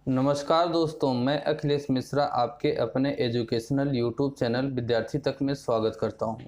नमस्कार दोस्तों, मैं अखिलेश मिश्रा आपके अपने एजुकेशनल यूट्यूब चैनल विद्यार्थी तक में स्वागत करता हूं।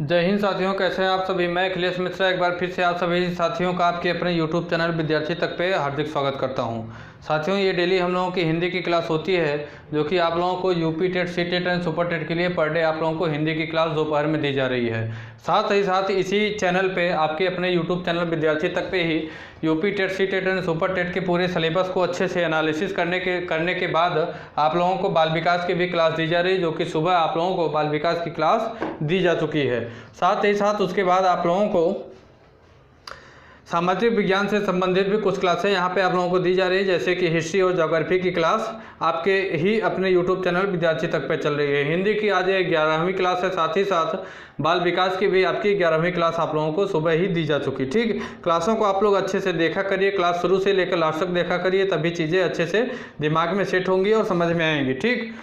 जय हिंद साथियों, कैसे हैं आप सभी। मैं अखिलेश मिश्रा एक बार फिर से आप सभी साथियों का आपके अपने यूट्यूब चैनल विद्यार्थी तक पे हार्दिक स्वागत करता हूं। साथियों, ये डेली हम लोगों की हिंदी की क्लास होती है, जो कि आप लोगों को UP TET, C TET and super TET के लिए पर डे आप लोगों को हिंदी की क्लास दोपहर में दी जा रही है। साथ ही साथ इसी चैनल पे आपके अपने यूट्यूब चैनल विद्यार्थी तक पे ही UP TET, C TET and super TET के पूरे सिलेबस को अच्छे से एनालिसिस करने के बाद आप लोगों को बाल विकास की भी क्लास दी जा रही है, जो कि सुबह आप लोगों को बाल विकास की क्लास दी जा चुकी है। साथ ही साथ उसके बाद आप लोगों को सामाजिक विज्ञान से संबंधित भी कुछ क्लासें यहाँ पे आप लोगों को दी जा रही है, जैसे कि हिस्ट्री और ज्योग्राफी की क्लास आपके ही अपने यूट्यूब चैनल विद्यार्थी तक पे चल रही है। हिंदी की आज 11वीं क्लास है, साथ ही साथ बाल विकास की भी आपकी 11वीं क्लास आप लोगों को सुबह ही दी जा चुकी। ठीक, क्लासों को आप लोग अच्छे से देखा करिए, क्लास शुरू से लेकर लास्ट तक देखा करिए, तभी चीज़ें अच्छे से दिमाग में सेट होंगी और समझ में आएंगी। ठीक,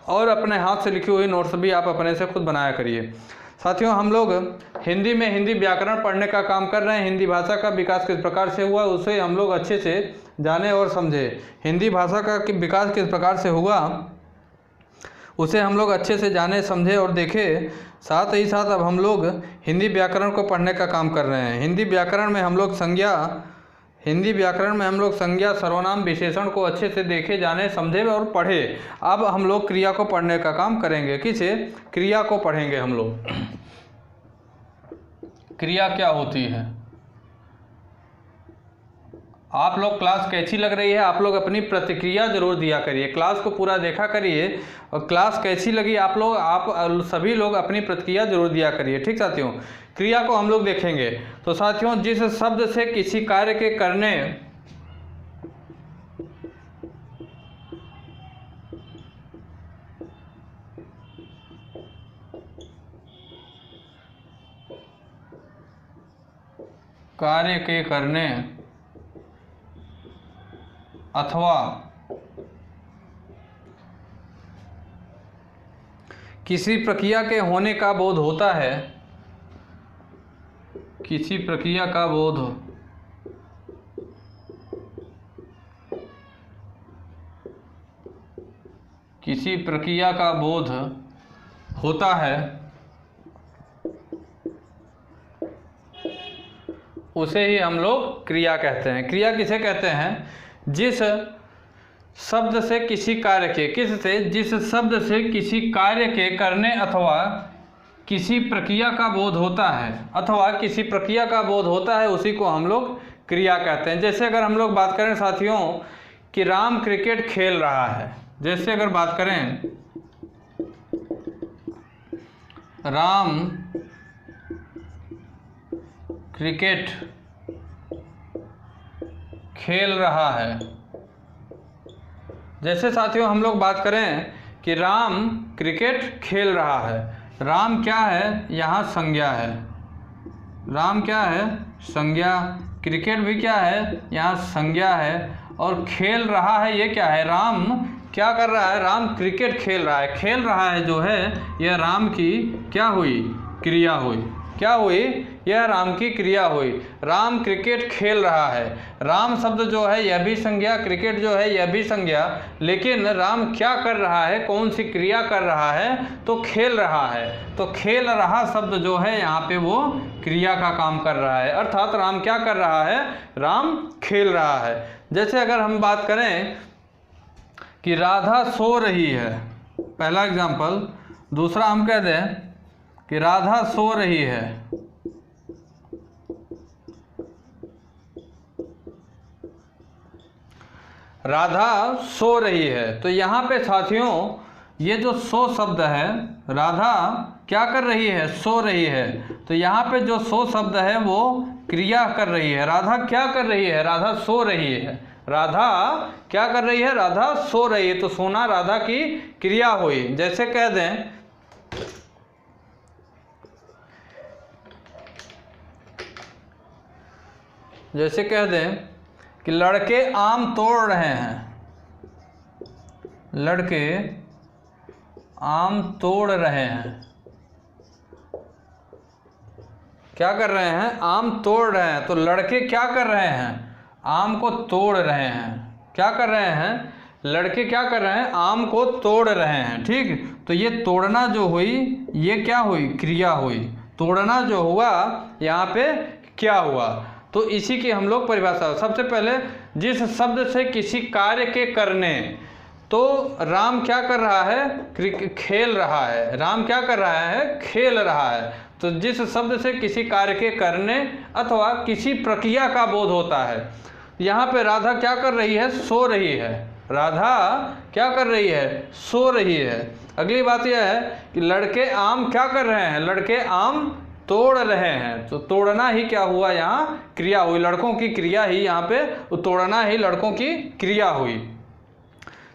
और अपने हाथ से लिखी हुई नोट्स भी आप अपने से खुद बनाया करिए। साथियों, हम लोग हिंदी में हिंदी व्याकरण पढ़ने का काम कर रहे हैं। हिंदी भाषा का विकास किस प्रकार से हुआ उसे हम लोग अच्छे से जाने और समझे। हिंदी भाषा का विकास किस प्रकार से हुआ उसे हम लोग अच्छे से जाने, समझे और देखें। साथ ही साथ अब हम लोग हिंदी व्याकरण को पढ़ने का काम कर रहे हैं। हिंदी व्याकरण में हम लोग संज्ञा, सर्वनाम, विशेषण को अच्छे से देखे, जाने, समझे और पढ़े। अब हम लोग क्रिया को पढ़ने का काम करेंगे। किसे? क्रिया को पढ़ेंगे हम लोग। क्रिया क्या होती है? आप लोग क्लास कैसी लग रही है, आप लोग अपनी प्रतिक्रिया जरूर दिया करिए। क्लास को पूरा देखा करिए और क्लास कैसी लगी आप सभी लोग अपनी प्रतिक्रिया जरूर दिया करिए। ठीक साथियों, क्रिया को हम लोग देखेंगे। तो साथियों, जिस शब्द से किसी कार्य के करने अथवा किसी प्रक्रिया के होने का बोध होता है, किसी प्रक्रिया का बोध होता है, उसे ही हम लोग क्रिया कहते हैं। क्रिया किसे कहते हैं? जिस शब्द से किसी कार्य के करने अथवा किसी प्रक्रिया का बोध होता है, उसी को हम लोग क्रिया कहते हैं। जैसे अगर हम लोग बात करें साथियों कि राम क्रिकेट खेल रहा है, जैसे अगर बात करें राम क्रिकेट खेल रहा है, जैसे साथियों हम लोग बात करें कि राम क्रिकेट खेल रहा है। राम क्या है? यहाँ संज्ञा है। राम क्या है? संज्ञा। क्रिकेट भी क्या है? यहाँ संज्ञा है। और खेल रहा है, ये क्या है? राम क्या कर रहा है? राम क्रिकेट खेल रहा है। खेल रहा है जो है, यह राम की क्या हुई? क्रिया हुई। क्या हुई? यह राम की क्रिया हुई। राम क्रिकेट खेल रहा है। राम शब्द जो है यह भी संज्ञा, क्रिकेट जो है यह भी संज्ञा, लेकिन राम क्या कर रहा है? कौन सी क्रिया कर रहा है? तो खेल रहा है। तो खेल रहा शब्द जो है यहाँ पे वो क्रिया का काम कर रहा है, अर्थात राम क्या कर रहा है? राम खेल रहा है। जैसे अगर हम बात करें कि राधा सो रही है, पहला एग्जाम्पल। दूसरा हम कह दें कि राधा सो रही है। राधा सो रही है, तो यहाँ पे साथियों ये जो सो शब्द है, राधा क्या कर रही है? सो रही है। तो यहाँ पे जो सो शब्द है वो क्रिया कर रही है। राधा क्या कर रही है? राधा सो रही है। राधा क्या कर रही है? राधा सो रही है। तो सोना राधा की क्रिया हुई। जैसे कह दें कि लड़के आम तोड़ रहे हैं। लड़के आम तोड़ रहे हैं। क्या कर रहे हैं? आम तोड़ रहे हैं। तो लड़के क्या कर रहे हैं? आम को तोड़ रहे हैं। क्या कर रहे हैं? लड़के क्या कर रहे हैं? आम को तोड़ रहे हैं। ठीक, तो ये तोड़ना जो हुई, ये क्या हुई? क्रिया हुई। तोड़ना जो हुआ यहाँ पे क्या हुआ? तो इसी की हम लोग परिभाषा। सबसे पहले जिस शब्द से किसी कार्य के करने, तो राम क्या कर रहा है? खेल रहा है। राम क्या कर रहा है? खेल रहा है। तो जिस शब्द से किसी कार्य के करने अथवा किसी प्रक्रिया का बोध होता है। यहाँ पे राधा क्या कर रही है? सो रही है। राधा क्या कर रही है? सो रही है। अगली बात यह है कि लड़के आम क्या कर रहे हैं? लड़के आम तोड़ रहे हैं। तो तोड़ना ही क्या हुआ? यहाँ क्रिया हुई। लड़कों की क्रिया ही यहाँ पे, तोड़ना ही लड़कों की क्रिया हुई।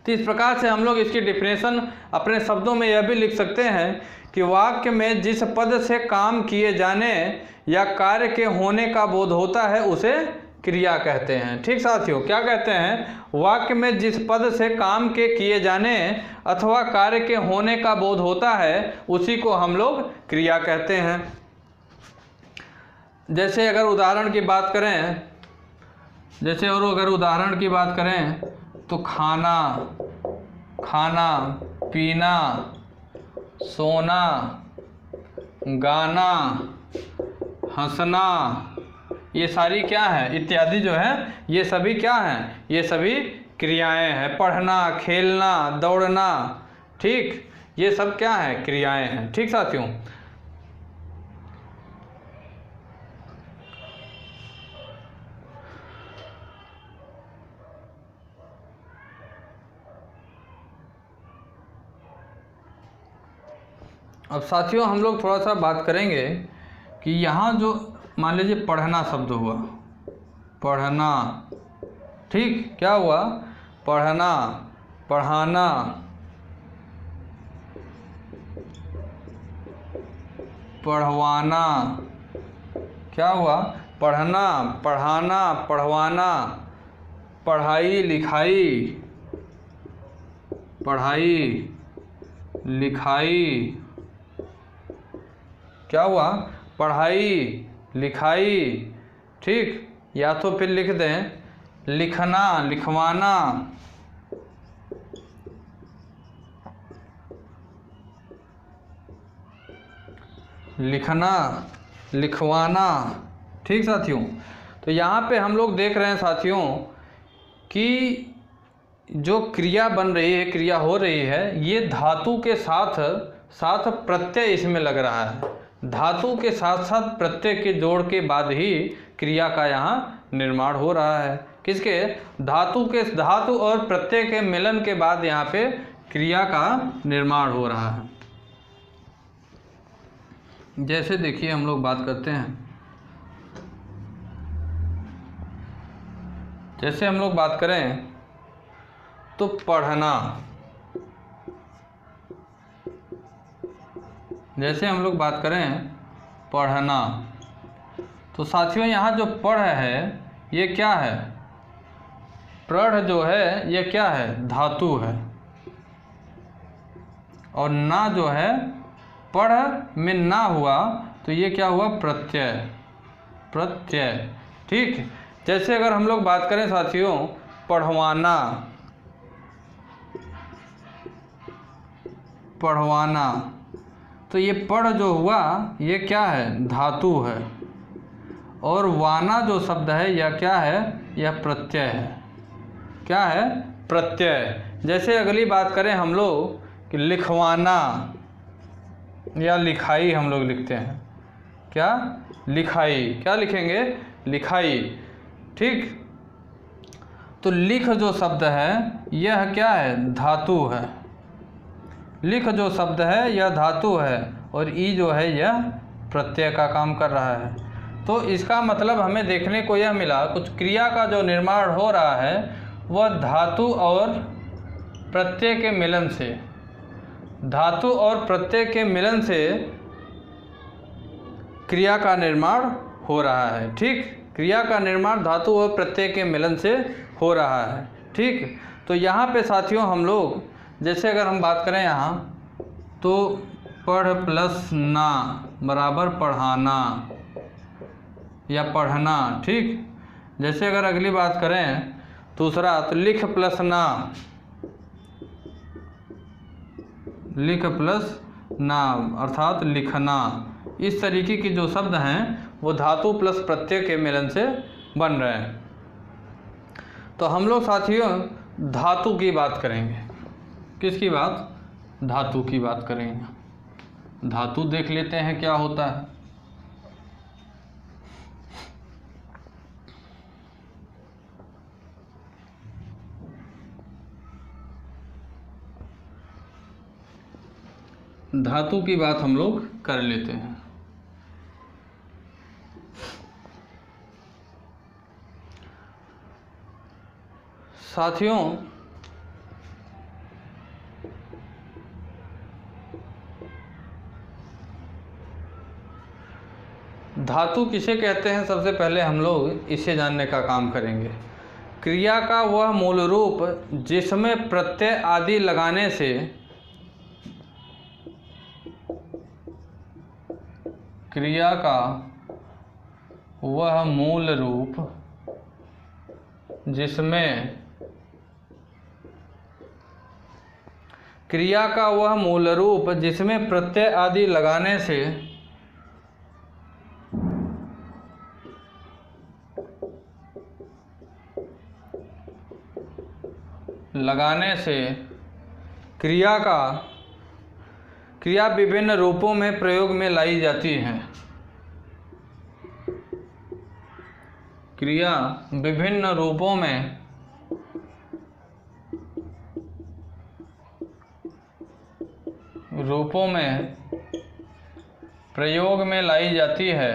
तो इस प्रकार से हम लोग इसकी डिफिनेशन अपने शब्दों में यह भी लिख सकते हैं कि वाक्य में जिस पद से काम किए जाने या कार्य के होने का बोध होता है उसे क्रिया कहते हैं। ठीक साथियों, क्या कहते हैं? वाक्य में जिस पद से काम के किए जाने अथवा कार्य के होने का बोध होता है उसी को हम लोग क्रिया कहते हैं। जैसे अगर उदाहरण की बात करें, तो खाना, पीना, सोना, गाना, हंसना, ये सारी क्या है? इत्यादि जो है ये सभी क्या हैं? ये सभी क्रियाएं हैं। पढ़ना, खेलना, दौड़ना, ठीक, ये सब क्या है? क्रियाएं हैं। ठीक साथियों, अब साथियों हम लोग थोड़ा सा बात करेंगे कि यहाँ जो मान लीजिए पढ़ना शब्द हुआ, पढ़ना, ठीक, क्या हुआ? पढ़ना, पढ़ाना, पढ़वाना, क्या हुआ? पढ़ना, पढ़ाना, पढ़वाना, पढ़ाई, लिखाई, पढ़ाई, लिखाई, क्या हुआ? पढ़ाई, लिखाई, ठीक, या तो फिर लिख दें लिखना, लिखवाना, लिखना, लिखवाना। ठीक साथियों, तो यहाँ पे हम लोग देख रहे हैं साथियों कि जो क्रिया बन रही है, क्रिया हो रही है, ये धातु के साथ साथ प्रत्यय इसमें लग रहा है। धातु के साथ साथ प्रत्यय के जोड़ के बाद ही क्रिया का यहाँ निर्माण हो रहा है। किसके? धातु और प्रत्यय के मिलन के बाद यहाँ पे क्रिया का निर्माण हो रहा है। जैसे देखिए हम लोग बात करते हैं, जैसे हम लोग बात करें तो पढ़ना, जैसे हम लोग बात करें पढ़ना, तो साथियों यहाँ जो पढ़ है ये क्या है? प्रढ़ जो है ये क्या है? धातु है। और ना जो है, पढ़ में ना हुआ तो ये क्या हुआ? प्रत्यय, प्रत्यय। ठीक, जैसे अगर हम लोग बात करें साथियों पढ़वाना, पढ़वाना, तो ये पढ़ जो हुआ ये क्या है? धातु है। और वाना जो शब्द है यह क्या है? यह प्रत्यय है। क्या है? प्रत्यय। जैसे अगली बात करें हम लोग कि लिखवाना या लिखाई हम लोग लिखते हैं। क्या? लिखाई। क्या लिखेंगे? लिखाई। ठीक, तो लिख जो शब्द है यह क्या है? धातु है। लिख जो शब्द है यह धातु है और ई जो है यह प्रत्यय का काम कर रहा है। तो इसका मतलब हमें देखने को यह मिला, कुछ क्रिया का जो निर्माण हो रहा है वह धातु और प्रत्यय के मिलन से, धातु और प्रत्यय के मिलन से क्रिया का निर्माण हो रहा है। ठीक, क्रिया का निर्माण धातु और प्रत्यय के मिलन से हो रहा है। ठीक, तो यहाँ पे साथियों हम लोग जैसे अगर हम बात करें यहाँ तो पढ़ प्लस ना बराबर पढ़ाना या पढ़ना। ठीक, जैसे अगर अगली बात करें दूसरा, तो लिख प्लस ना, लिख प्लस ना अर्थात लिखना। इस तरीके के जो शब्द हैं वो धातु प्लस प्रत्यय के मिलन से बन रहे हैं। तो हम लोग साथियों धातु की बात करेंगे। किसकी बात? धातु की बात करेंगे। धातु देख लेते हैं क्या होता है। धातु की बात हम लोग कर लेते हैं। साथियों धातु किसे कहते हैं, सबसे पहले हम लोग इसे जानने का काम करेंगे। क्रिया का वह मूल रूप जिसमें प्रत्यय आदि लगाने से क्रिया का वह मूल रूप जिसमें क्रिया का वह मूल रूप जिसमें प्रत्यय आदि लगाने से क्रिया विभिन्न रूपों में प्रयोग में लाई जाती है। क्रिया विभिन्न रूपों में प्रयोग में लाई जाती है।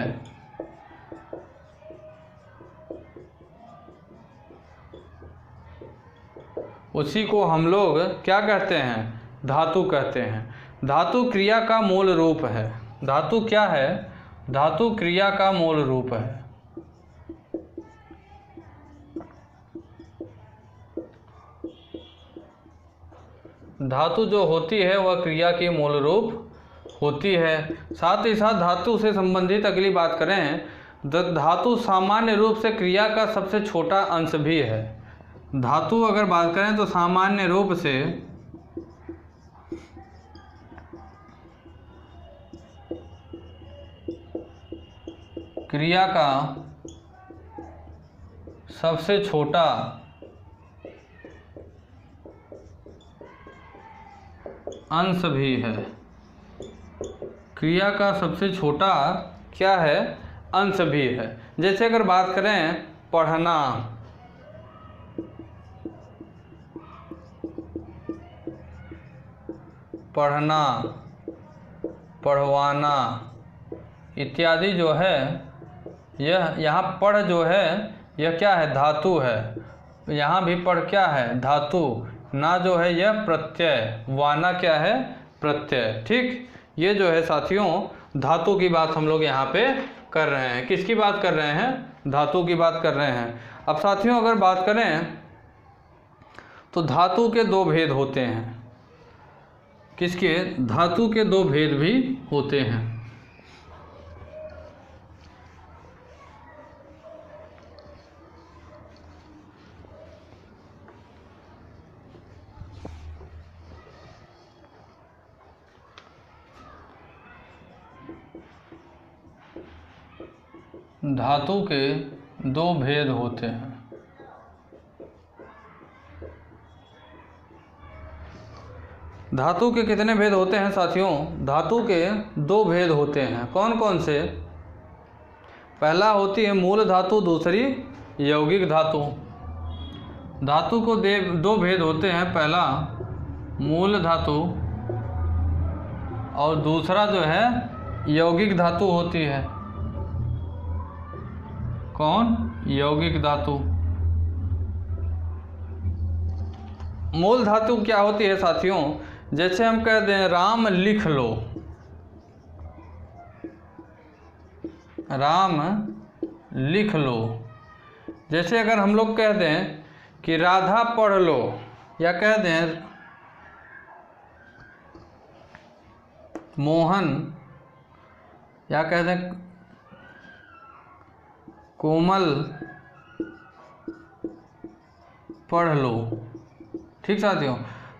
उसी को हम लोग क्या कहते हैं? धातु कहते हैं। धातु क्रिया का मूल रूप है। धातु क्या है? धातु क्रिया का मूल रूप है। धातु जो होती है वह क्रिया की मूल रूप होती है। साथ ही साथ धातु से संबंधित अगली बात करें, धातु सामान्य रूप से क्रिया का सबसे छोटा अंश भी है। धातु अगर बात करें तो सामान्य रूप से क्रिया का सबसे छोटा अंश भी है। क्रिया का सबसे छोटा क्या है? अंश भी है। जैसे अगर बात करें पढ़ना, पढ़ना, पढ़वाना इत्यादि जो है, यह यहाँ पढ़ जो है यह क्या है? धातु है। यहाँ भी पढ़ क्या है? धातु। ना जो है यह प्रत्यय, वाना क्या है? प्रत्यय। ठीक, ये जो है साथियों धातु की बात हम लोग यहाँ पे कर रहे हैं। किसकी बात कर रहे हैं? धातु की बात कर रहे हैं। अब साथियों अगर बात करें तो धातु के दो भेद होते हैं। किसके? धातु के दो भेद भी होते हैं। धातु के दो भेद होते हैं। धातु के कितने भेद होते हैं साथियों? धातु के दो भेद होते हैं। कौन कौन से? पहला होती है मूल धातु, दूसरी यौगिक धातु। धातु को दो भेद होते हैं। पहला मूल धातु और दूसरा जो है यौगिक धातु होती है। कौन? यौगिक धातु। मूल धातु क्या होती है साथियों? जैसे हम कह दें राम लिख लो, राम लिख लो। जैसे अगर हम लोग कह दें कि राधा पढ़ लो, या कह दें मोहन, या कह दें कोमल पढ़ लो। ठीक साथियों,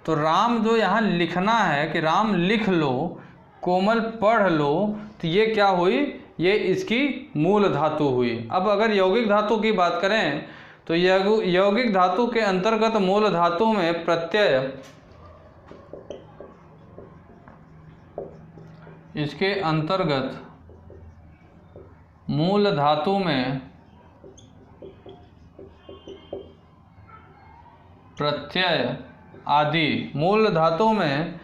तो राम जो यहाँ लिखना है कि राम लिख लो, कोमल पढ़ लो, तो ये क्या हुई, ये इसकी मूल धातु हुई। अब अगर यौगिक धातु की बात करें तो यौगिक धातु के अंतर्गत मूल धातु में प्रत्यय, इसके अंतर्गत मूल धातु में प्रत्यय आदि, मूल धातु में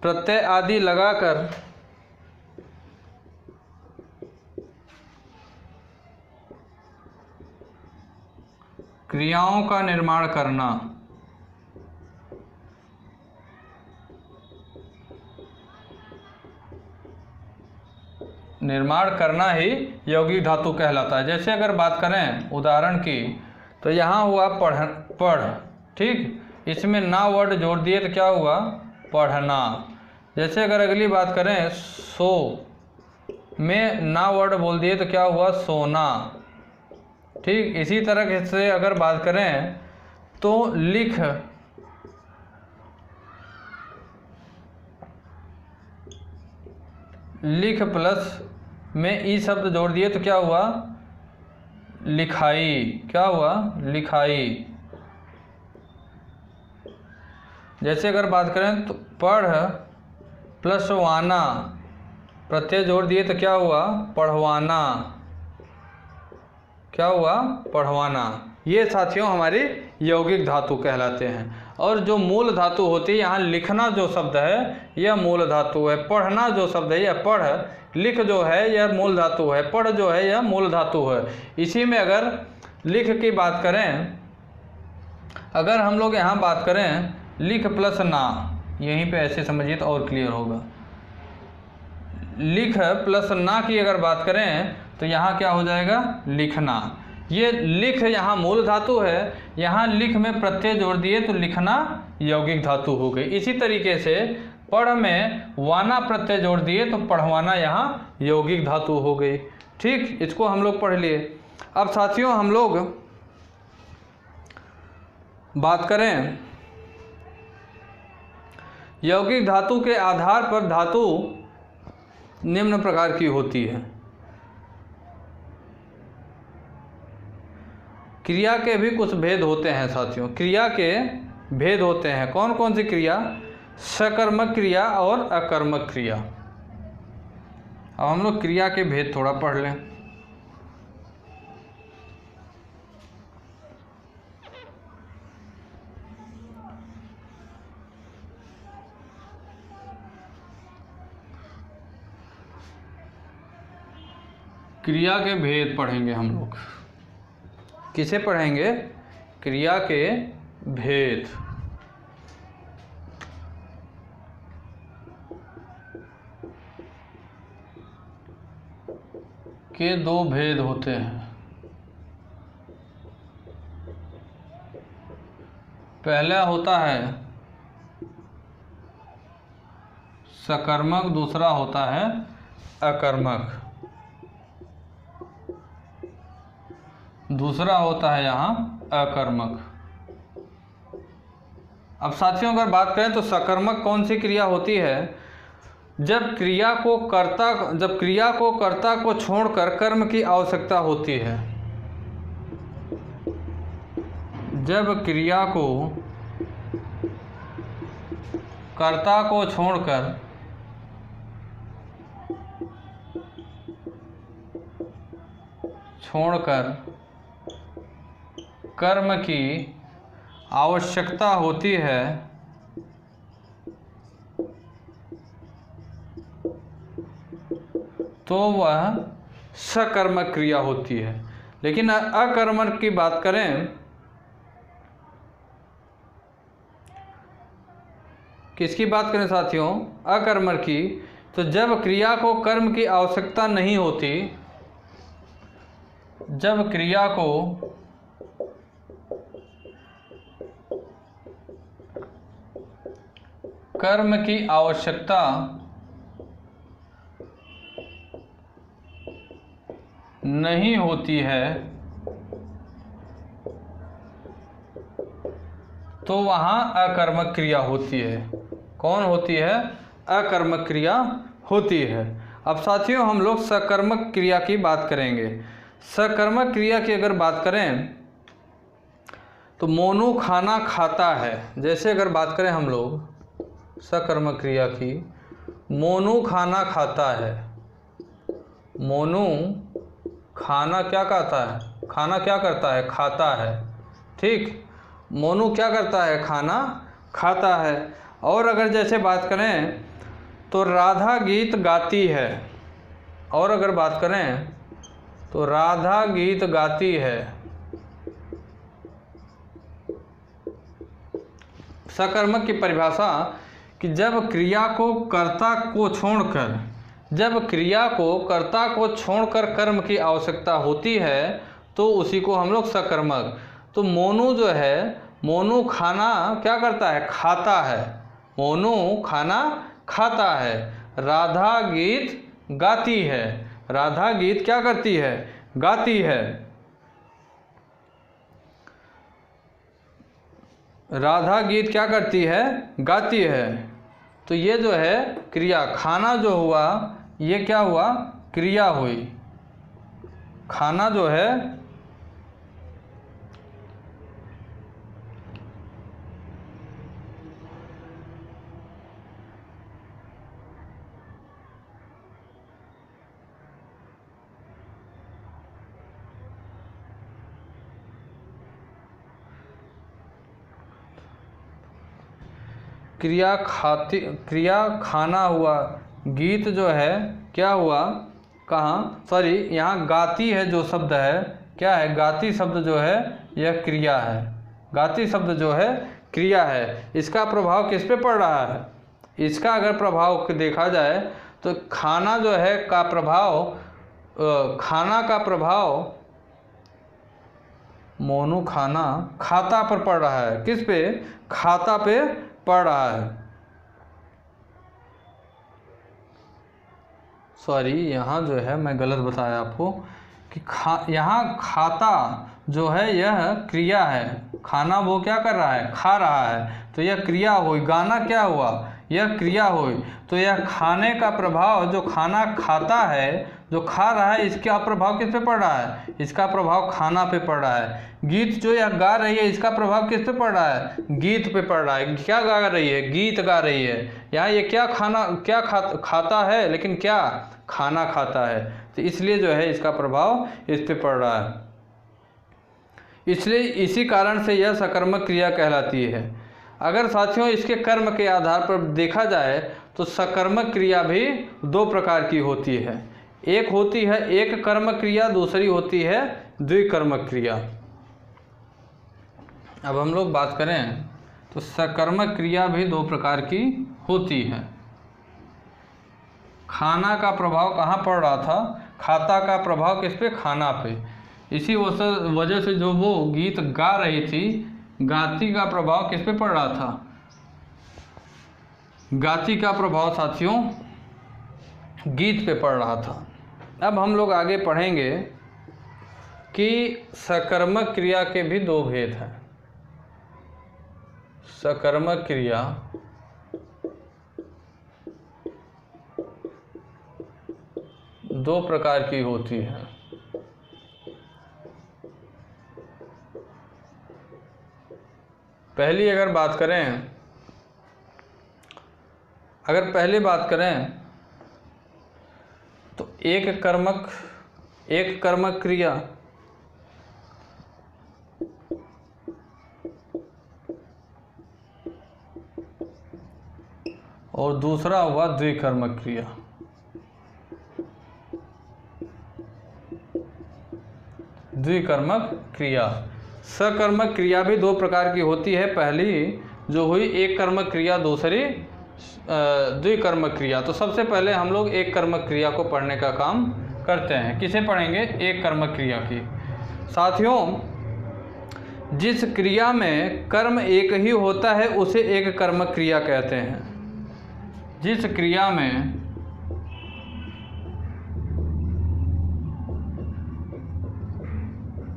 प्रत्यय आदि लगाकर क्रियाओं का निर्माण करना, ही यौगिक धातु कहलाता है। जैसे अगर बात करें उदाहरण की, तो यहाँ हुआ पढ़, ठीक, इसमें ना वर्ड जोड़ दिए तो क्या हुआ, पढ़ना। जैसे अगर अगली बात करें सो में ना वर्ड बोल दिए तो क्या हुआ, सोना। ठीक, इसी तरह से अगर बात करें तो लिख प्लस में ई शब्द जोड़ दिए तो क्या हुआ, लिखाई। क्या हुआ, लिखाई। जैसे अगर बात करें तो पढ़ प्लस वाना, प्रत्यय जोड़ दिए तो क्या हुआ, पढ़वाना। क्या हुआ, पढ़वाना। ये साथियों हमारी यौगिक धातु कहलाते हैं। और जो मूल धातु होती है, यहाँ लिखना जो शब्द है यह मूल धातु है, पढ़ना जो शब्द है यह पढ़, लिख जो है यह मूल धातु है, पढ़ जो है यह मूल धातु है। इसी में अगर लिख की बात करें, अगर हम लोग यहाँ बात करें लिख प्लस ना, यहीं पे ऐसे समझिए तो और क्लियर होगा। लिख प्लस ना की अगर बात करें तो यहाँ क्या हो जाएगा, लिखना। ये लिख यहाँ मूल धातु है, यहाँ लिख में प्रत्यय जोड़ दिए तो लिखना यौगिक धातु हो गई। इसी तरीके से पढ़ में वाना प्रत्यय जोड़ दिए तो पढ़वाना यहाँ यौगिक धातु हो गई। ठीक, इसको हम लोग पढ़ लिए। अब साथियों हम लोग बात करें यौगिक धातु के आधार पर धातु निम्न प्रकार की होती है। क्रिया के भी कुछ भेद होते हैं साथियों, क्रिया के भेद होते हैं। कौन कौन सी क्रिया, सकर्मक क्रिया और अकर्मक क्रिया। अब हम लोग क्रिया के भेद थोड़ा पढ़ लें। क्रिया के भेद पढ़ेंगे हम लोग। किसे पढ़ेंगे, क्रिया के भेद। के दो भेद होते हैं। पहला होता है सकर्मक, दूसरा होता है अकर्मक। दूसरा होता है यहाँ अकर्मक। अब साथियों अगर बात करें तो सकर्मक कौन सी क्रिया होती है, जब क्रिया को कर्ता को छोड़कर कर्म की आवश्यकता होती है। जब क्रिया को कर्ता को छोड़कर कर्म की आवश्यकता होती है तो वह सकर्मक क्रिया होती है। लेकिन अकर्मक की बात करें, किसकी बात करें साथियों, अकर्मक की, तो जब क्रिया को कर्म की आवश्यकता नहीं होती, जब क्रिया को कर्म की आवश्यकता नहीं होती है तो वहाँ अकर्मक क्रिया होती है। कौन होती है? अकर्मक क्रिया होती है। अब साथियों हम लोग सकर्मक क्रिया की बात करेंगे। सकर्मक क्रिया की अगर बात करें तो मोनू खाना खाता है। जैसे अगर बात करें हम लोग सकर्मक क्रिया की, मोनू खाना खाता है। मोनू खाना क्या खाता है? खाना क्या करता है? खाता है। ठीक, मोनू क्या करता है? खाना खाता है। और अगर जैसे बात करें तो राधा गीत गाती है। और अगर बात करें तो राधा गीत गाती है। सकर्मक की परिभाषा कि जब क्रिया को कर्ता को छोड़कर, जब क्रिया को कर्ता को छोड़कर कर्म की आवश्यकता होती है तो उसी को हम लोग सकर्मक। तो मोनू जो है, मोनू खाना क्या करता है? खाता है। मोनू खाना खाता है। राधा गीत गाती है। राधा गीत क्या करती है? गाती है। राधा गीत क्या करती है? गाती है। तो ये जो है क्रिया, खाना जो हुआ ये क्या हुआ? क्रिया हुई। खाना जो है क्रिया खाती, क्रिया खाना हुआ, गीत जो है क्या हुआ? कहाँ? सॉरी, यहाँ गाती है जो शब्द है क्या है? गाती शब्द जो है यह क्रिया है। गाती शब्द जो है क्रिया है। इसका प्रभाव किस पे पड़ रहा है? इसका अगर प्रभाव देखा जाए तो खाना जो है का प्रभाव, खाना का प्रभाव मोनू खाना खाता पर पड़ रहा है। किस पे? खाता पे पड़ रहा है। सॉरी, यहाँ जो है मैं गलत बताया आपको कि यहाँ खाता जो है यह क्रिया है। खाना वो क्या कर रहा है? खा रहा है। तो यह क्रिया हुई। गाना क्या हुआ? यह क्रिया हुई। तो यह खाने का प्रभाव, जो खाना खाता है, जो खा रहा है, इसका प्रभाव किस पे पड़ रहा है? इसका प्रभाव खाना पे पड़ रहा है। गीत जो यह गा रही है, इसका प्रभाव किस पे पड़ रहा है? गीत पे पड़ रहा है। क्या गा रही है? गीत गा रही है। यहाँ ये क्या खाना क्या खाता है, लेकिन क्या खाना खाता है। तो इसलिए जो है इसका प्रभाव इस पे पड़ रहा है। इसलिए इसी कारण से यह सकर्मक क्रिया कहलाती है। अगर साथियों इसके कर्म के आधार पर देखा जाए तो सकर्मक क्रिया भी दो प्रकार की होती है। एक होती है एक कर्मक क्रिया, दूसरी होती है द्विकर्मक क्रिया। अब हम लोग बात करें तो सकर्मक क्रिया भी दो प्रकार की होती है। खाना का प्रभाव कहाँ पड़ रहा था? खाता का प्रभाव किस पे? खाना पे। इसी वजह से जो वो गीत गा रही थी, गाती का प्रभाव किस पे पड़ रहा था? गाती का प्रभाव साथियों गीत पे पड़ रहा था। अब हम लोग आगे पढ़ेंगे कि सकर्मक क्रिया के भी दो भेद हैं। सकर्मक क्रिया दो प्रकार की होती है। पहली अगर बात करें, अगर पहले बात करें तो एक कर्मक क्रिया और दूसरा हुआ द्विकर्मक क्रिया। द्विकर्मक क्रिया, सकर्मक क्रिया भी दो प्रकार की होती है। पहली जो हुई एक कर्मक क्रिया, दूसरी द्विकर्मक क्रिया। तो सबसे पहले हम लोग एक कर्मक क्रिया को पढ़ने का काम करते हैं। किसे पढ़ेंगे? एक कर्मक क्रिया की। साथियों जिस क्रिया में कर्म एक ही होता है उसे एक कर्मक क्रिया कहते हैं। जिस क्रिया में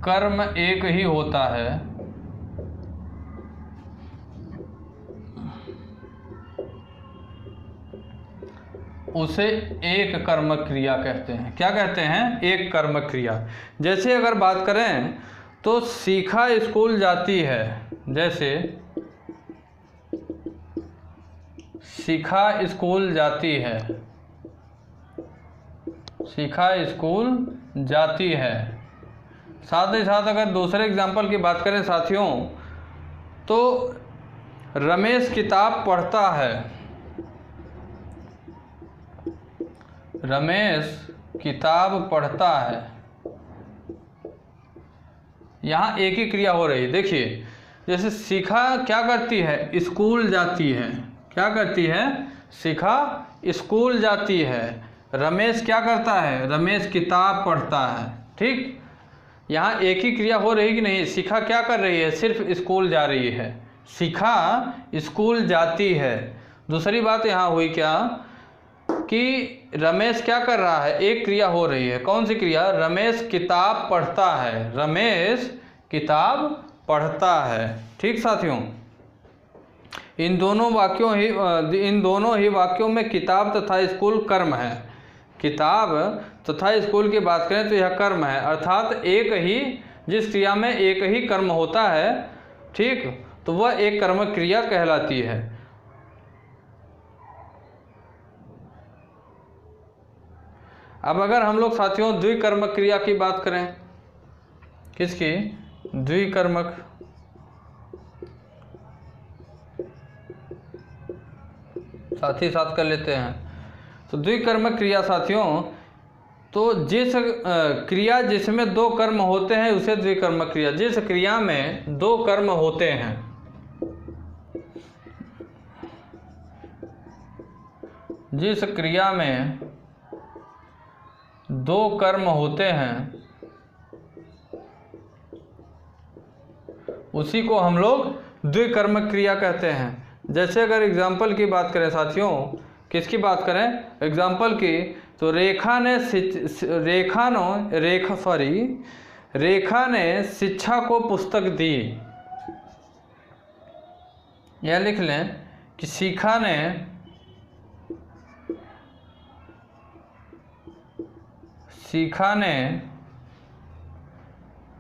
कर्म एक ही होता है उसे एक कर्मक क्रिया कहते हैं। क्या कहते हैं? एक कर्मक क्रिया। जैसे अगर बात करें तो शिखा स्कूल जाती है, जैसे शिखा स्कूल जाती है, शिखा स्कूल जाती है। साथ ही साथ अगर दूसरे एग्जाम्पल की बात करें साथियों, तो रमेश किताब पढ़ता है, रमेश किताब पढ़ता है। यहाँ एक ही क्रिया हो रही है। देखिए, जैसे शिखा क्या करती है? स्कूल जाती है। क्या करती है? शिखा स्कूल जाती है। रमेश क्या करता है? रमेश किताब पढ़ता है। ठीक, यहाँ एक ही क्रिया हो रही कि नहीं? शिखा क्या कर रही है? सिर्फ स्कूल जा रही है। शिखा स्कूल जाती है। दूसरी बात यहाँ हुई क्या कि रमेश क्या कर रहा है? एक क्रिया हो रही है। कौन सी क्रिया? रमेश किताब पढ़ता है, रमेश किताब पढ़ता है। ठीक साथियों, इन दोनों वाक्यों में किताब तथा स्कूल कर्म है। किताब तथा स्कूल की बात करें तो यह कर्म है, अर्थात एक ही, जिस क्रिया में एक ही कर्म होता है, ठीक, तो वह एक कर्मक क्रिया कहलाती है। अब अगर हम लोग साथियों द्विकर्मक क्रिया की बात करें, किसकी? द्विकर्मक। साथ ही साथ कर लेते हैं। तो द्विकर्मक क्रिया साथियों, तो जिस क्रिया जिसमें दो कर्म होते हैं उसे द्विकर्मक क्रिया। जिस क्रिया में दो कर्म होते हैं, जिस क्रिया में दो कर्म होते हैं उसी को हम लोग द्विकर्मक क्रिया कहते हैं। जैसे अगर एग्जाम्पल की बात करें साथियों, किसकी बात करें एग्जाम्पल की, तो रेखा ने शिक्षा को पुस्तक दी। यह लिख लें कि शिखा ने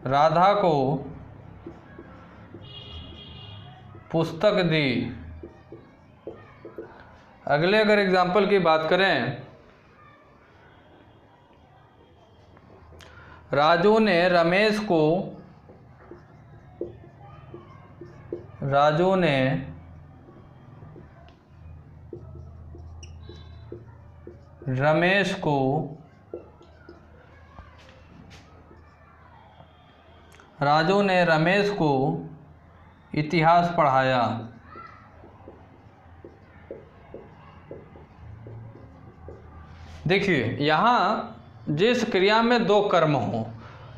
राधा को पुस्तक दी। अगले अगर एग्जाम्पल की बात करें, राजू ने रमेश को इतिहास पढ़ाया। देखिए, यहाँ जिस क्रिया में दो कर्म हो,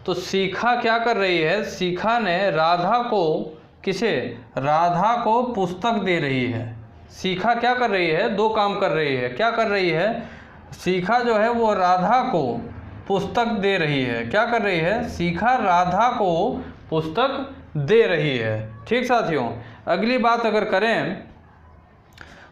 तो शिखा क्या कर रही है? शिखा ने राधा को, किसे? राधा को पुस्तक दे रही है। शिखा क्या कर रही है? दो काम कर रही है। क्या कर रही है? शिखा जो है वो राधा को पुस्तक दे रही है। क्या कर रही है? शिखा राधा को पुस्तक दे रही है। ठीक साथियों, अगली बात अगर करें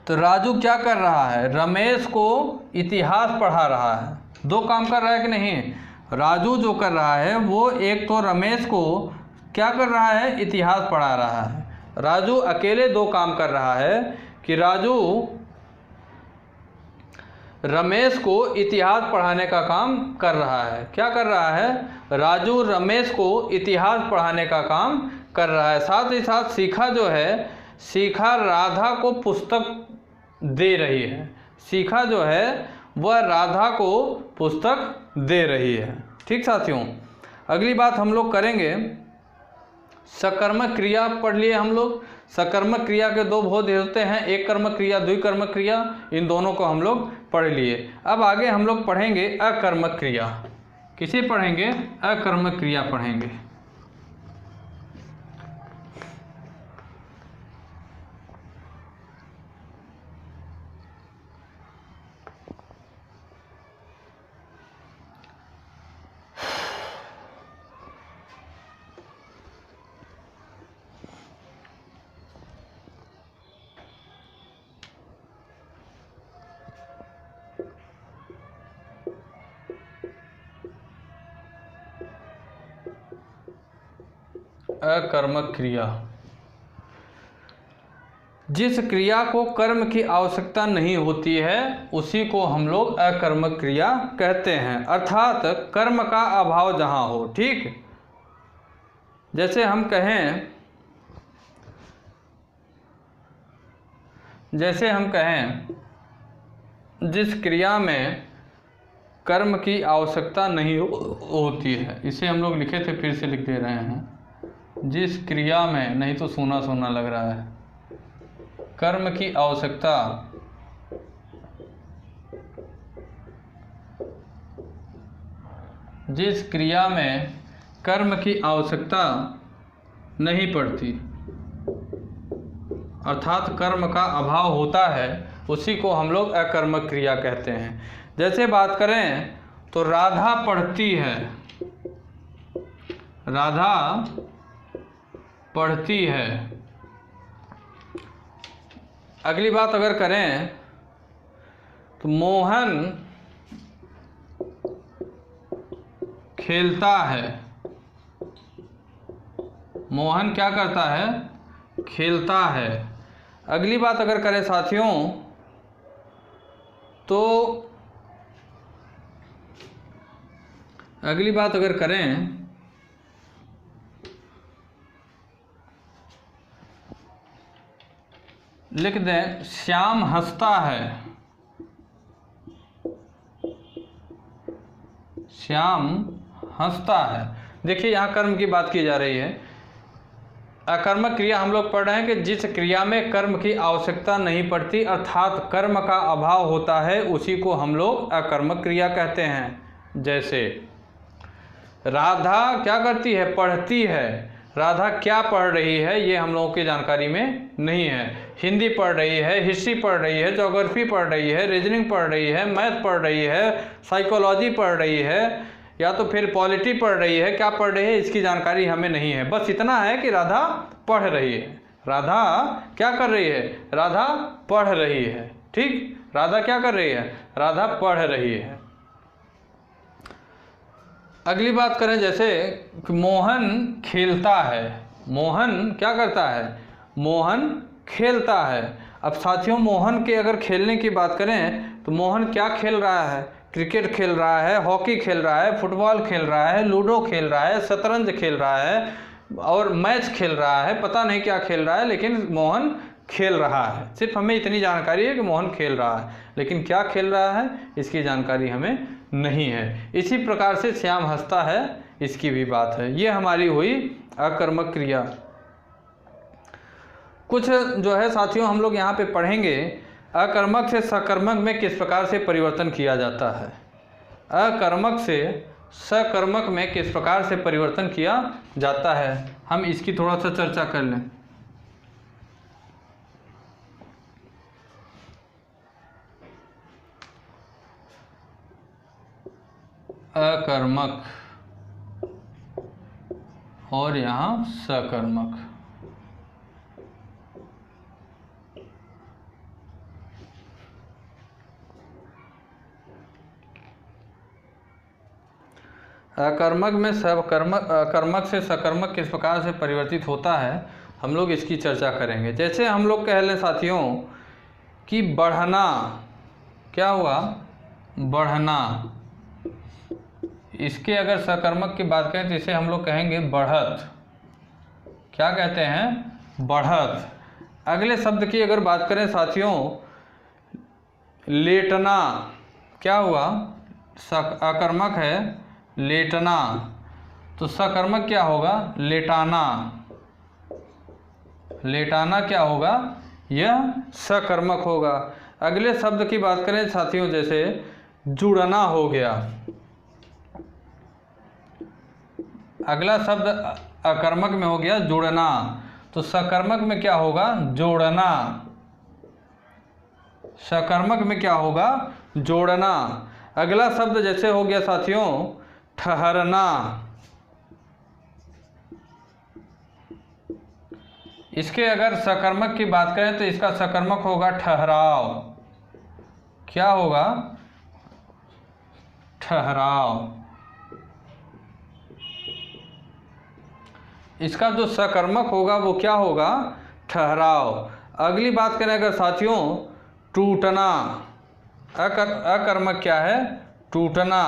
तो राजू क्या कर रहा है? रमेश को इतिहास पढ़ा रहा है। दो काम कर रहा है कि नहीं? राजू जो कर रहा है वो एक तो रमेश को क्या कर रहा है? इतिहास पढ़ा रहा है। राजू अकेले दो काम कर रहा है कि राजू रमेश को इतिहास पढ़ाने का काम कर रहा है। क्या कर रहा है? राजू रमेश को इतिहास पढ़ाने का काम कर रहा है। साथ ही साथ शिखा जो है, शिखा राधा को पुस्तक दे रही है। शिखा जो है वह राधा को पुस्तक दे रही है। ठीक साथियों, अगली बात हम लोग करेंगे, सकर्मक क्रिया पढ़ लिए हम लोग। सकर्मक क्रिया के दो भेद होते हैं, एक कर्मक क्रिया, द्विकर्मक क्रिया। इन दोनों को हम लोग पढ़ लिए। अब आगे हम लोग पढ़ेंगे अकर्मक क्रिया। किसे पढ़ेंगे? अकर्मक क्रिया पढ़ेंगे। अकर्मक क्रिया। जिस क्रिया को कर्म की आवश्यकता नहीं होती है उसी को हम लोग अकर्मक क्रिया कहते हैं, अर्थात कर्म का अभाव जहाँ हो। ठीक, जैसे हम कहें जिस क्रिया में कर्म की आवश्यकता नहीं होती है, इसे हम लोग लिखे थे, फिर से लिख दे रहे हैं। जिस क्रिया में, नहीं तो सुना सुना लग रहा है, कर्म की आवश्यकता जिस क्रिया में कर्म की आवश्यकता नहीं पड़ती, अर्थात कर्म का अभाव होता है, उसी को हम लोग अकर्मक क्रिया कहते हैं। जैसे बात करें तो राधा पढ़ती है, राधा पढ़ती है। अगली बात अगर करें तो मोहन खेलता है। मोहन क्या करता है? खेलता है। अगली बात अगर करें साथियों तो अगली बात अगर करें लिख दें श्याम हंसता है। श्याम हंसता है। देखिए यहाँ कर्म की बात की जा रही है। अकर्मक क्रिया हम लोग पढ़ रहे हैं कि जिस क्रिया में कर्म की आवश्यकता नहीं पड़ती, अर्थात कर्म का अभाव होता है, उसी को हम लोग अकर्मक क्रिया कहते हैं। जैसे राधा क्या करती है? पढ़ती है। राधा क्या पढ़ रही है ये हम लोगों की जानकारी में नहीं है। हिंदी पढ़ रही है, हिस्ट्री पढ़ रही है, ज्योग्राफी पढ़ रही है, रीजनिंग पढ़ रही है, मैथ पढ़ रही है, साइकोलॉजी पढ़ रही है, या तो फिर पॉलिटी पढ़ रही है, क्या पढ़ रही है इसकी जानकारी हमें नहीं है। बस इतना है कि राधा पढ़ रही है। राधा क्या कर रही है? राधा पढ़ रही है। ठीक, राधा क्या कर रही है? राधा पढ़ रही है। अगली बात करें जैसे कि मोहन खेलता है। मोहन क्या करता है? मोहन खेलता है। अब साथियों मोहन के अगर खेलने की बात करें तो मोहन क्या खेल रहा है? क्रिकेट खेल रहा है, हॉकी खेल रहा है, फुटबॉल खेल रहा है, लूडो खेल रहा है, शतरंज खेल रहा है और मैच खेल रहा है, पता नहीं क्या खेल रहा है, लेकिन मोहन खेल रहा है। सिर्फ हमें इतनी जानकारी है कि मोहन खेल रहा है, लेकिन क्या खेल रहा है इसकी जानकारी हमें नहीं है। इसी प्रकार से श्याम हंसता है, इसकी भी बात है। ये हमारी हुई अकर्मक क्रिया। कुछ जो है साथियों हम लोग यहाँ पे पढ़ेंगे अकर्मक से सकर्मक में किस प्रकार से परिवर्तन किया जाता है। अकर्मक से सकर्मक में किस प्रकार से परिवर्तन किया जाता है, हम इसकी थोड़ा सा चर्चा कर लें। अकर्मक और यहाँ सकर्मक। अकर्मक में अकर्मक से सकर्मक किस प्रकार से परिवर्तित होता है, हम लोग इसकी चर्चा करेंगे। जैसे हम लोग कह लें साथियों कि बढ़ना, क्या हुआ? बढ़ना। इसके अगर सकर्मक की बात करें तो इसे हम लोग कहेंगे बढ़त। क्या कहते हैं? बढ़त। अगले शब्द की अगर बात करें साथियों लेटना, क्या हुआ? अकर्मक है लेटना, तो सकर्मक क्या होगा? लेटाना। लेटाना क्या होगा? यह सकर्मक होगा। अगले शब्द की बात करें साथियों जैसे जुड़ना हो गया। अगला शब्द अकर्मक में हो गया जुड़ना, तो सकर्मक में क्या होगा? जोड़ना। सकर्मक में क्या होगा? जोड़ना। अगला शब्द जैसे हो गया साथियों ठहरना। इसके अगर सकर्मक की बात करें तो इसका सकर्मक होगा ठहराव। क्या होगा? ठहराव। इसका जो सकर्मक होगा वो क्या होगा, ठहराव। अगली बात करें अगर साथियों, टूटना, अकर्मक क्या है, टूटना।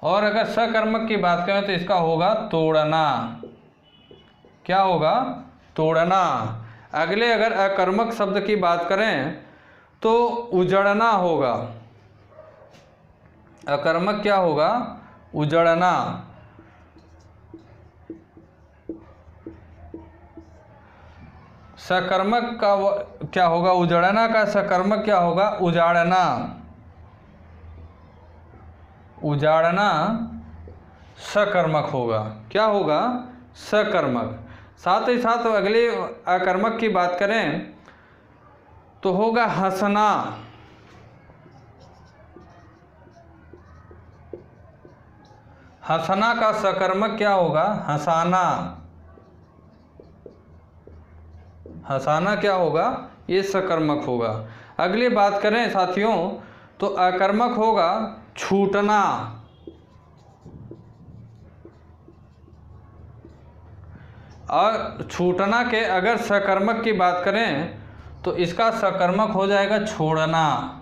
और अगर सकर्मक की बात करें तो इसका होगा तोड़ना। क्या होगा, तोड़ना। अगले अगर अकर्मक शब्द की बात करें तो उजड़ना होगा। अकर्मक क्या होगा, उजड़ना। सकर्मक का क्या होगा, उजड़ना का सकर्मक क्या होगा, उजाड़ना। उजाड़ना सकर्मक होगा। क्या होगा, सकर्मक। साथ ही साथ अगले अकर्मक की बात करें तो होगा हंसना। हंसना का सकर्मक क्या होगा, हंसाना। हंसाना क्या होगा, ये सकर्मक होगा। अगली बात करें साथियों तो अकर्मक होगा छूटना। और छूटना के अगर सकर्मक की बात करें तो इसका सकर्मक हो जाएगा छोड़ना।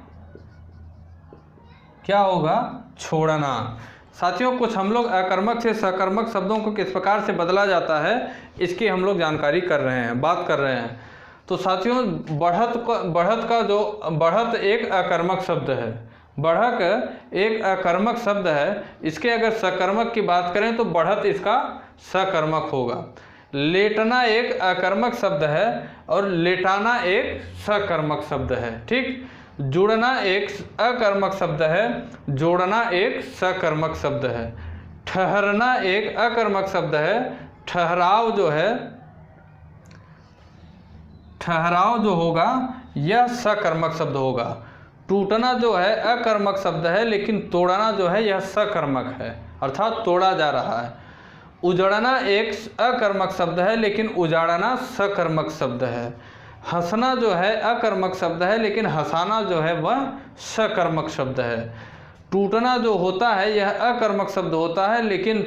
क्या होगा, छोड़ना। साथियों कुछ हम लोग अकर्मक से सकर्मक शब्दों को किस प्रकार से बदला जाता है इसकी हम लोग जानकारी कर रहे हैं, बात कर रहे हैं। तो साथियों बढ़त एक अकर्मक शब्द है। बढ़क एक अकर्मक शब्द है। इसके अगर सकर्मक की बात करें तो बढ़त इसका सकर्मक होगा। लेटना एक अकर्मक शब्द है और लेटाना एक सकर्मक शब्द है। ठीक, जुड़ना एक अकर्मक शब्द है, जोड़ना एक सकर्मक शब्द है। ठहरना एक अकर्मक शब्द है, ठहराव जो है, ठहराव जो होगा यह सकर्मक शब्द होगा। टूटना जो है अकर्मक शब्द है लेकिन तोड़ना जो है यह सकर्मक है, अर्थात तोड़ा जा रहा है। उजड़ना एक अकर्मक शब्द है लेकिन उजाड़ना सकर्मक शब्द है। हंसना जो है अकर्मक शब्द है लेकिन हंसाना जो है वह सकर्मक शब्द है। टूटना जो होता है यह अकर्मक शब्द होता है लेकिन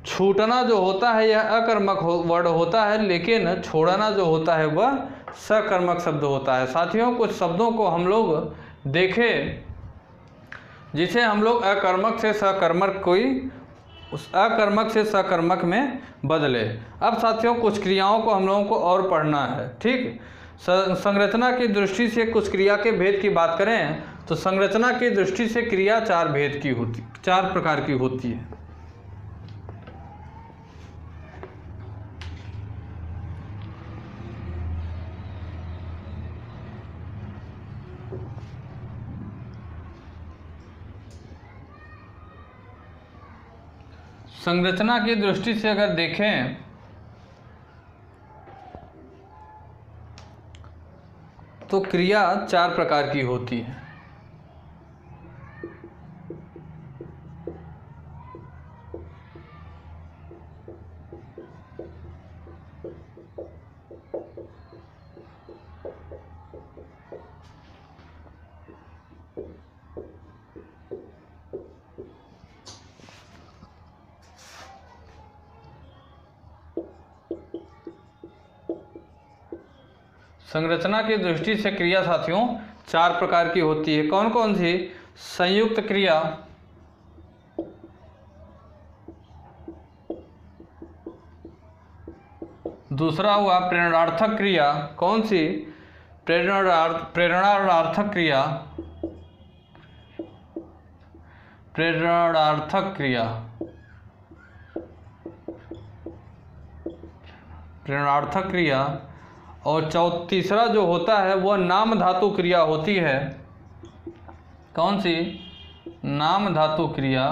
छूटना जो होता है यह अकर्मक वर्ड होता है लेकिन छोड़ना जो होता है वह सकर्मक शब्द होता है। साथियों कुछ शब्दों को हम लोग देखें जिसे हम लोग अकर्मक से सकर्मक उस अकर्मक से सकर्मक में बदले। अब साथियों कुछ क्रियाओं को हम लोगों को और पढ़ना है। ठीक, संरचना की दृष्टि से कुछ क्रिया के भेद की बात करें तो संरचना की दृष्टि से क्रिया चार प्रकार की होती है। संरचना की दृष्टि से अगर देखें तो क्रिया चार प्रकार की होती है। संरचना की दृष्टि से क्रिया साथियों चार प्रकार की होती है। कौन कौन सी? संयुक्त क्रिया, दूसरा हुआ प्रेरणार्थक क्रिया। कौन सी? प्रेरणार्थक क्रिया, प्रेरणार्थक क्रिया, प्रेरणार्थक क्रिया। और तीसरा जो होता है वह नाम धातु क्रिया होती है। कौन सी? नाम धातु क्रिया।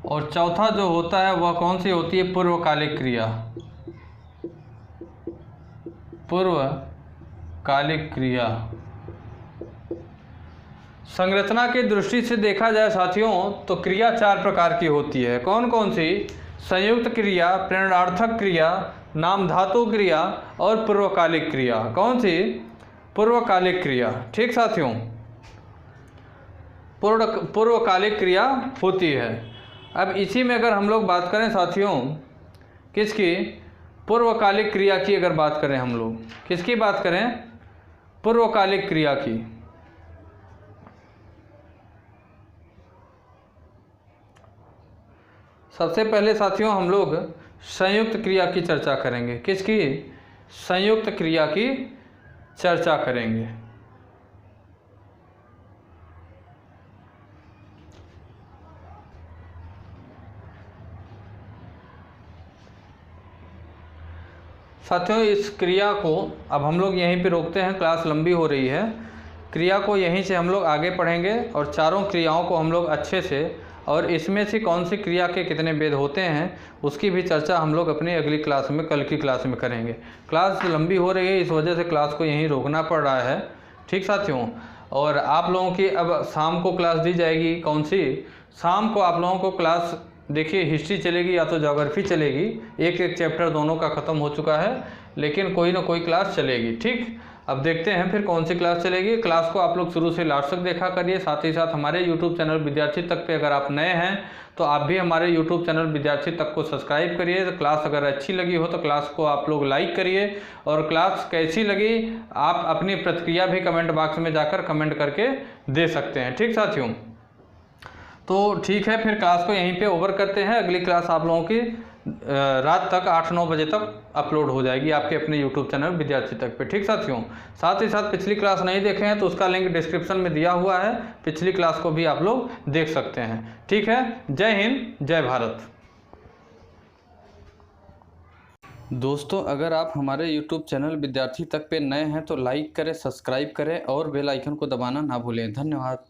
और चौथा जो होता है वह कौन सी होती है? पूर्वकालिक क्रिया, पूर्वकालिक क्रिया। संरचना की दृष्टि से देखा जाए साथियों तो क्रिया चार प्रकार की होती है। कौन कौन सी? संयुक्त क्रिया, प्रेरणार्थक क्रिया, नाम धातु क्रिया और पूर्वकालिक क्रिया। कौन सी? पूर्वकालिक क्रिया। ठीक साथियों, पूर्वकालिक क्रिया होती है। अब इसी में अगर हम लोग बात करें साथियों, किसकी, पूर्वकालिक क्रिया की अगर बात करें हम लोग, किसकी बात करें, पूर्वकालिक क्रिया की। सबसे पहले साथियों हम लोग संयुक्त क्रिया की चर्चा करेंगे। किसकी, संयुक्त क्रिया की चर्चा करेंगे। साथियों इस क्रिया को अब हम लोग यहीं पे रोकते हैं, क्लास लंबी हो रही है। क्रिया को यहीं से हम लोग आगे पढ़ेंगे और चारों क्रियाओं को हम लोग अच्छे से, और इसमें से कौन सी क्रिया के कितने भेद होते हैं उसकी भी चर्चा हम लोग अपनी अगली क्लास में, कल की क्लास में करेंगे। क्लास लंबी हो रही है, इस वजह से क्लास को यहीं रोकना पड़ रहा है। ठीक साथियों, और आप लोगों की अब शाम को क्लास दी जाएगी। कौन सी, शाम को आप लोगों को क्लास, देखिए हिस्ट्री चलेगी या तो ज्योग्राफी चलेगी, एक एक चैप्टर दोनों का ख़त्म हो चुका है, लेकिन कोई ना कोई क्लास चलेगी। ठीक, अब देखते हैं फिर कौन सी क्लास चलेगी। क्लास को आप लोग शुरू से लास्ट तक देखा करिए। साथ ही साथ हमारे यूट्यूब चैनल विद्यार्थी तक पे अगर आप नए हैं तो आप भी हमारे यूट्यूब चैनल विद्यार्थी तक को सब्सक्राइब करिए। तो क्लास अगर अच्छी लगी हो तो क्लास को आप लोग लाइक करिए, और क्लास कैसी लगी आप अपनी प्रतिक्रिया भी कमेंट बॉक्स में जाकर कमेंट करके दे सकते हैं। ठीक साथियों, तो ठीक है, फिर क्लास को यहीं पे ओवर करते हैं। अगली क्लास आप लोगों की रात तक 8-9 बजे तक अपलोड हो जाएगी आपके अपने यूट्यूब चैनल विद्यार्थी तक पे। ठीक साथियों, साथ ही साथ पिछली क्लास नहीं देखे हैं तो उसका लिंक डिस्क्रिप्शन में दिया हुआ है, पिछली क्लास को भी आप लोग देख सकते हैं। ठीक है, जय हिंद, जय भारत। दोस्तों अगर आप हमारे यूट्यूब चैनल विद्यार्थी तक पे नए हैं तो लाइक करें, सब्सक्राइब करें और बेल आइकन को दबाना ना भूलें। धन्यवाद।